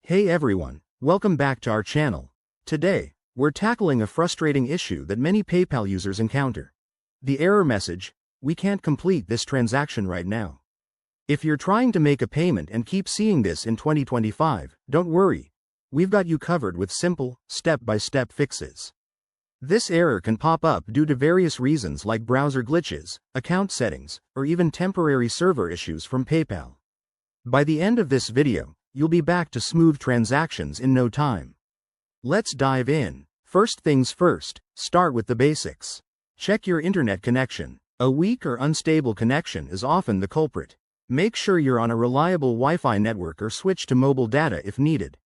Hey everyone, welcome back to our channel. Today, we're tackling a frustrating issue that many PayPal users encounter. The error message, "We can't complete this transaction right now." If you're trying to make a payment and keep seeing this in 2025, don't worry. We've got you covered with simple, step-by-step fixes. This error can pop up due to various reasons like browser glitches, account settings, or even temporary server issues from PayPal. By the end of this video, you'll be back to smooth transactions in no time. Let's dive in. First things first, start with the basics. Check your internet connection. A weak or unstable connection is often the culprit. Make sure you're on a reliable Wi-Fi network or switch to mobile data if needed.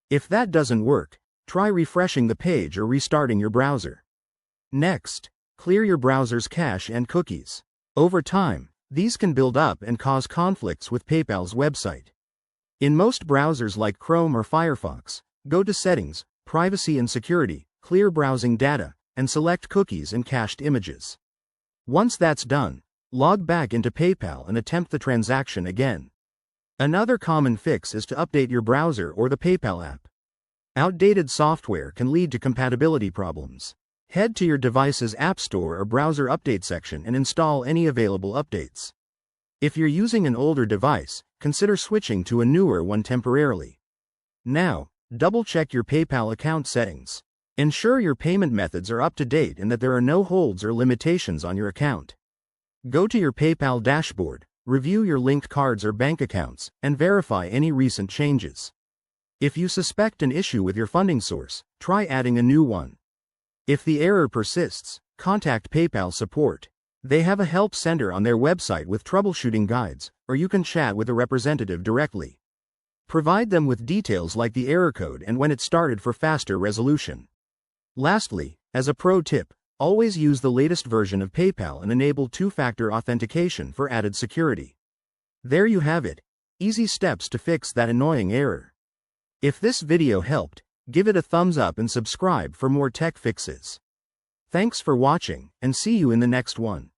If that doesn't work, try refreshing the page or restarting your browser. Next, clear your browser's cache and cookies. Over time, these can build up and cause conflicts with PayPal's website. In most browsers like Chrome or Firefox, go to Settings, Privacy and Security, clear browsing data, and select cookies and cached images. Once that's done, log back into PayPal and attempt the transaction again. Another common fix is to update your browser or the PayPal app. Outdated software can lead to compatibility problems. Head to your device's App Store or Browser Update section and install any available updates. If you're using an older device, consider switching to a newer one temporarily. Now, double-check your PayPal account settings. Ensure your payment methods are up to date and that there are no holds or limitations on your account. Go to your PayPal dashboard, review your linked cards or bank accounts, and verify any recent changes. If you suspect an issue with your funding source, try adding a new one. If the error persists, contact PayPal support. They have a help center on their website with troubleshooting guides, or you can chat with a representative directly. Provide them with details like the error code and when it started for faster resolution. Lastly, as a pro tip, always use the latest version of PayPal and enable two-factor authentication for added security. There you have it. Easy steps to fix that annoying error. If this video helped, give it a thumbs up and subscribe for more tech fixes. Thanks for watching, and see you in the next one.